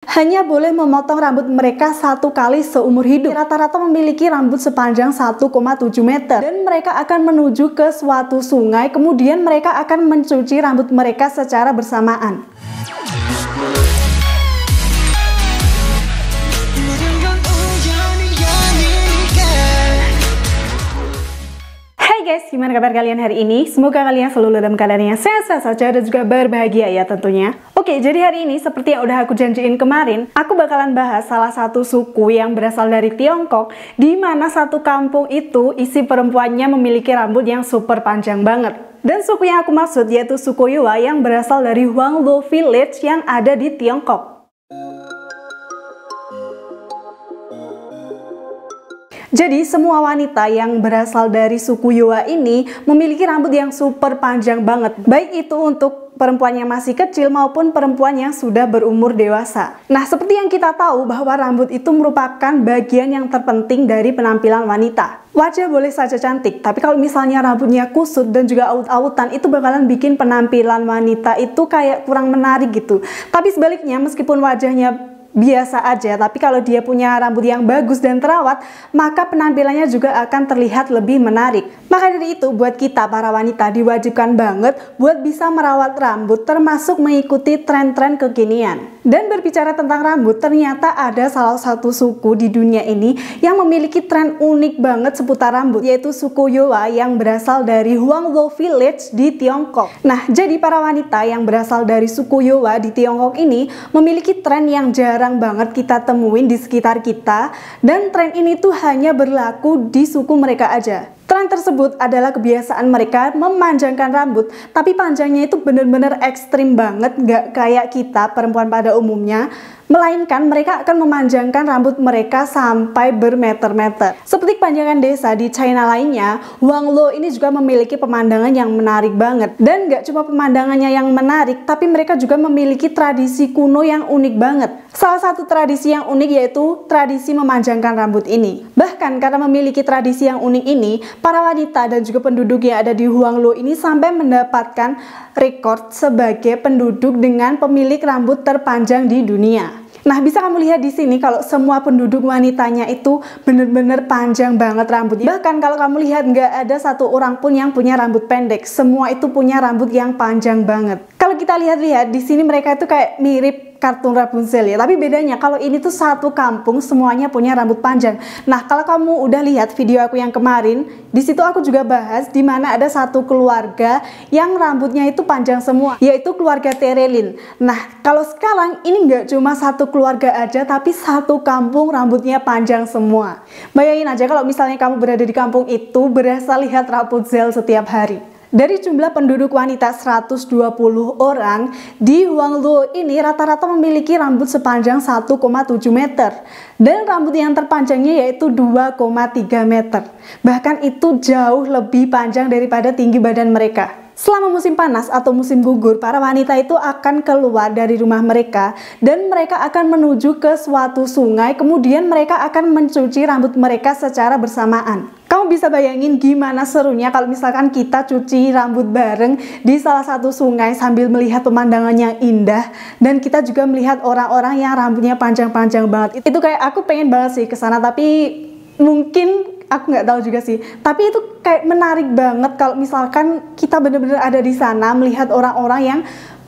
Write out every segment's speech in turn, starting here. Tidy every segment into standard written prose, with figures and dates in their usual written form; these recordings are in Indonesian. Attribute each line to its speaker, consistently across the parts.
Speaker 1: hanya boleh memotong rambut mereka 1 kali seumur hidup. Rata-rata memiliki rambut sepanjang 1,7 meter. Dan mereka akan menuju ke suatu sungai, kemudian mereka akan mencuci rambut mereka secara bersamaan. Hai guys, gimana kabar kalian hari ini? Semoga kalian selalu dalam keadaan yang sehat saja dan juga berbahagia ya tentunya. Oke, jadi hari ini seperti yang udah aku janjiin kemarin, aku bakalan bahas salah satu suku yang berasal dari Tiongkok, di mana satu kampung itu isi perempuannya memiliki rambut yang super panjang banget. Dan suku yang aku maksud yaitu suku Yue yang berasal dari Huangluo Village yang ada di Tiongkok. Jadi semua wanita yang berasal dari suku Yue ini memiliki rambut yang super panjang banget. Baik itu untuk perempuan yang masih kecil maupun perempuan yang sudah berumur dewasa. Nah, seperti yang kita tahu bahwa rambut itu merupakan bagian yang terpenting dari penampilan wanita. Wajah boleh saja cantik, tapi kalau misalnya rambutnya kusut dan juga aut-autan, itu bakalan bikin penampilan wanita itu kayak kurang menarik gitu. Tapi sebaliknya, meskipun wajahnya biasa aja, tapi kalau dia punya rambut yang bagus dan terawat, maka penampilannya juga akan terlihat lebih menarik. Maka dari itu, buat kita para wanita diwajibkan banget buat bisa merawat rambut, termasuk mengikuti tren-tren kekinian. Dan berbicara tentang rambut, ternyata ada salah satu suku di dunia ini yang memiliki tren unik banget seputar rambut, yaitu suku Yue yang berasal dari Huangluo Village di Tiongkok. Nah, jadi para wanita yang berasal dari suku Yue di Tiongkok ini memiliki tren yang jarang banget kita temuin di sekitar kita, dan tren ini tuh hanya berlaku di suku mereka aja. Tren tersebut adalah kebiasaan mereka memanjangkan rambut, tapi panjangnya itu bener-bener ekstrim banget, nggak kayak kita perempuan pada umumnya, melainkan mereka akan memanjangkan rambut mereka sampai bermeter-meter. Seperti kepanjangan desa di China lainnya, Huangluo ini juga memiliki pemandangan yang menarik banget. Dan nggak cuma pemandangannya yang menarik, tapi mereka juga memiliki tradisi kuno yang unik banget. Salah satu tradisi yang unik yaitu tradisi memanjangkan rambut ini. Bahkan karena memiliki tradisi yang unik ini, para wanita dan juga penduduk yang ada di Huangluo ini sampai mendapatkan rekor sebagai penduduk dengan pemilik rambut terpanjang di dunia. Nah, bisa kamu lihat di sini kalau semua penduduk wanitanya itu bener-bener panjang banget rambutnya. Bahkan kalau kamu lihat nggak ada satu orang pun yang punya rambut pendek. Semua itu punya rambut yang panjang banget. Kalau kita lihat-lihat di sini mereka itu kayak mirip kartun Rapunzel ya, tapi bedanya kalau ini tuh satu kampung semuanya punya rambut panjang. Nah, kalau kamu udah lihat video aku yang kemarin, di situ aku juga bahas di mana ada satu keluarga yang rambutnya itu panjang semua, yaitu keluarga Terelin. Nah, kalau sekarang ini nggak cuma satu keluarga aja, tapi satu kampung rambutnya panjang semua. Bayangin aja kalau misalnya kamu berada di kampung itu, berasa lihat Rapunzel setiap hari. Dari jumlah penduduk wanita 120 orang, di Huangluo ini rata-rata memiliki rambut sepanjang 1,7 meter. Dan rambut yang terpanjangnya yaitu 2,3 meter. Bahkan itu jauh lebih panjang daripada tinggi badan mereka. Selama musim panas atau musim gugur, para wanita itu akan keluar dari rumah mereka dan mereka akan menuju ke suatu sungai, kemudian mereka akan mencuci rambut mereka secara bersamaan. Kamu bisa bayangin gimana serunya kalau misalkan kita cuci rambut bareng di salah satu sungai sambil melihat pemandangan yang indah, dan kita juga melihat orang-orang yang rambutnya panjang-panjang banget. Itu kayak aku pengen banget sih ke sana, tapi mungkin aku nggak tahu juga sih. Tapi itu kayak menarik banget kalau misalkan kita bener-bener ada di sana melihat orang-orang yang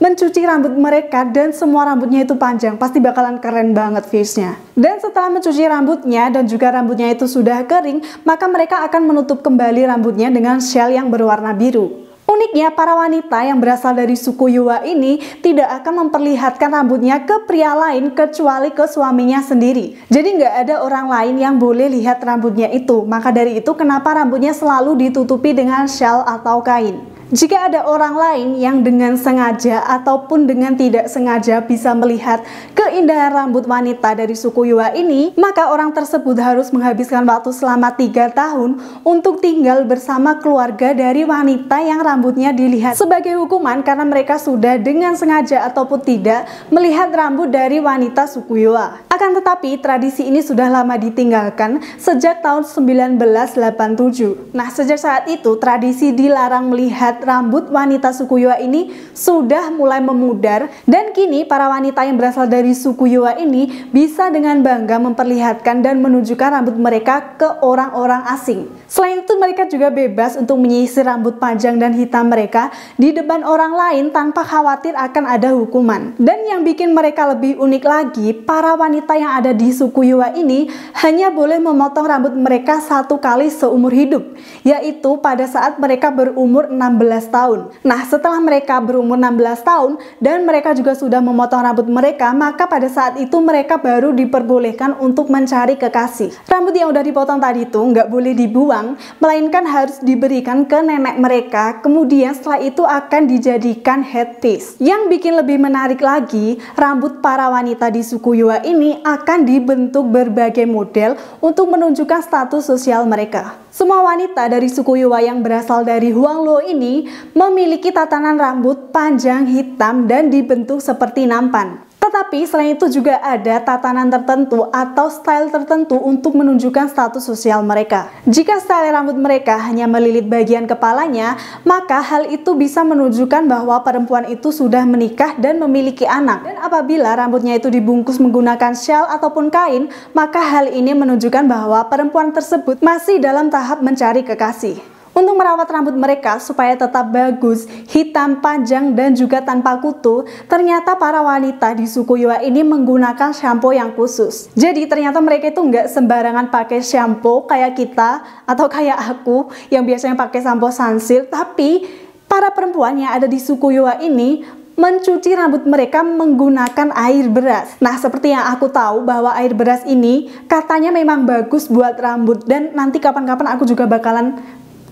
Speaker 1: mencuci rambut mereka dan semua rambutnya itu panjang. Pasti bakalan keren banget viewsnya. Dan setelah mencuci rambutnya dan juga rambutnya itu sudah kering, maka mereka akan menutup kembali rambutnya dengan shell yang berwarna biru. Uniknya, para wanita yang berasal dari suku Yue ini tidak akan memperlihatkan rambutnya ke pria lain kecuali ke suaminya sendiri. Jadi nggak ada orang lain yang boleh lihat rambutnya itu. Maka dari itu kenapa rambutnya selalu ditutupi dengan shawl atau kain. Jika ada orang lain yang dengan sengaja ataupun dengan tidak sengaja bisa melihat keindahan rambut wanita dari suku Yue ini, maka orang tersebut harus menghabiskan waktu selama 3 tahun untuk tinggal bersama keluarga dari wanita yang rambutnya dilihat, sebagai hukuman karena mereka sudah dengan sengaja ataupun tidak melihat rambut dari wanita suku Yue. Akan tetapi tradisi ini sudah lama ditinggalkan sejak tahun 1987. Nah, sejak saat itu tradisi dilarang melihat melihat rambut wanita suku Yoa ini sudah mulai memudar, dan kini para wanita yang berasal dari suku Yoa ini bisa dengan bangga memperlihatkan dan menunjukkan rambut mereka ke orang-orang asing. Selain itu mereka juga bebas untuk menyisir rambut panjang dan hitam mereka di depan orang lain tanpa khawatir akan ada hukuman. Dan yang bikin mereka lebih unik lagi, para wanita yang ada di suku Yoa ini hanya boleh memotong rambut mereka satu kali seumur hidup, yaitu pada saat mereka berumur 16 tahun. Nah, setelah mereka berumur 16 tahun dan mereka juga sudah memotong rambut mereka, maka pada saat itu mereka baru diperbolehkan untuk mencari kekasih. Rambut yang udah dipotong tadi itu nggak boleh dibuang, melainkan harus diberikan ke nenek mereka, kemudian setelah itu akan dijadikan headpiece. Yang bikin lebih menarik lagi, rambut para wanita di suku Yoa ini akan dibentuk berbagai model untuk menunjukkan status sosial mereka. Semua wanita dari suku Yoa yang berasal dari Huangluo ini memiliki tatanan rambut panjang hitam dan dibentuk seperti nampan. Tetapi selain itu juga ada tatanan tertentu atau style tertentu untuk menunjukkan status sosial mereka. Jika style rambut mereka hanya melilit bagian kepalanya, maka hal itu bisa menunjukkan bahwa perempuan itu sudah menikah dan memiliki anak. Dan apabila rambutnya itu dibungkus menggunakan shawl ataupun kain, maka hal ini menunjukkan bahwa perempuan tersebut masih dalam tahap mencari kekasih. Untuk merawat rambut mereka supaya tetap bagus, hitam, panjang, dan juga tanpa kutu, ternyata para wanita di suku Yoa ini menggunakan shampoo yang khusus. Jadi ternyata mereka itu nggak sembarangan pakai shampoo kayak kita atau kayak aku yang biasanya pakai sampo sunsilk, tapi para perempuan yang ada di suku Yoa ini mencuci rambut mereka menggunakan air beras. Nah, seperti yang aku tahu bahwa air beras ini katanya memang bagus buat rambut, dan nanti kapan-kapan aku juga bakalan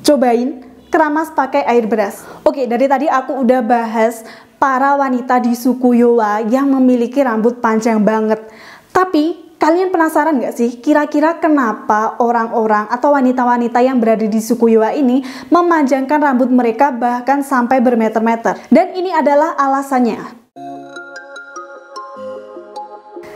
Speaker 1: cobain keramas pakai air beras. Oke, dari tadi aku udah bahas para wanita di suku Yoa yang memiliki rambut panjang banget. Tapi kalian penasaran gak sih kira-kira kenapa orang-orang atau wanita-wanita yang berada di suku Yoa ini memanjangkan rambut mereka bahkan sampai bermeter-meter? Dan ini adalah alasannya.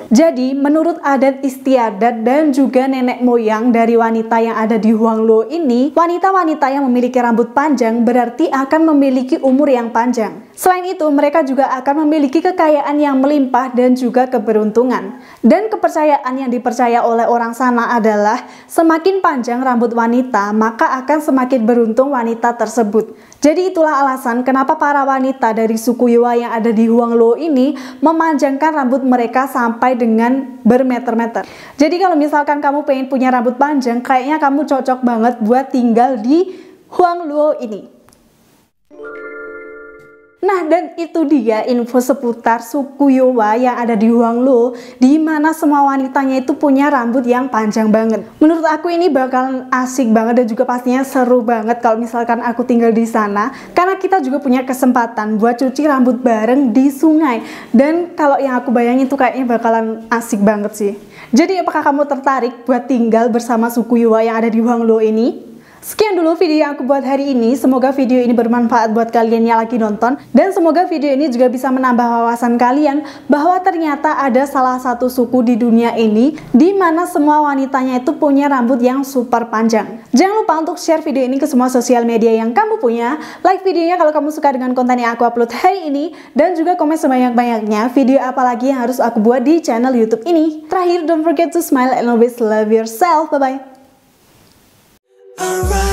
Speaker 1: Jadi, menurut adat istiadat dan juga nenek moyang dari wanita yang ada di Huangluo ini, wanita-wanita yang memiliki rambut panjang berarti akan memiliki umur yang panjang. Selain itu, mereka juga akan memiliki kekayaan yang melimpah dan juga keberuntungan. Dan kepercayaan yang dipercaya oleh orang sana adalah semakin panjang rambut wanita, maka akan semakin beruntung wanita tersebut. Jadi itulah alasan kenapa para wanita dari suku Yoa yang ada di Huangluo ini memanjangkan rambut mereka sampai dengan bermeter-meter. Jadi kalau misalkan kamu pengen punya rambut panjang, kayaknya kamu cocok banget buat tinggal di Huangluo ini. Nah, dan itu dia info seputar suku Yoa yang ada di Huangluo, di mana semua wanitanya itu punya rambut yang panjang banget. Menurut aku ini bakalan asik banget dan juga pastinya seru banget kalau misalkan aku tinggal di sana, karena kita juga punya kesempatan buat cuci rambut bareng di sungai. Dan kalau yang aku bayangin tuh kayaknya bakalan asik banget sih. Jadi apakah kamu tertarik buat tinggal bersama suku Yoa yang ada di Huangluo ini? Sekian dulu video yang aku buat hari ini. Semoga video ini bermanfaat buat kalian yang lagi nonton, dan semoga video ini juga bisa menambah wawasan kalian bahwa ternyata ada salah satu suku di dunia ini di mana semua wanitanya itu punya rambut yang super panjang. Jangan lupa untuk share video ini ke semua sosial media yang kamu punya, like videonya kalau kamu suka dengan konten yang aku upload hari ini, dan juga komen sebanyak-banyaknya video apa lagi yang harus aku buat di channel YouTube ini. Terakhir, don't forget to smile and always love yourself. Bye bye.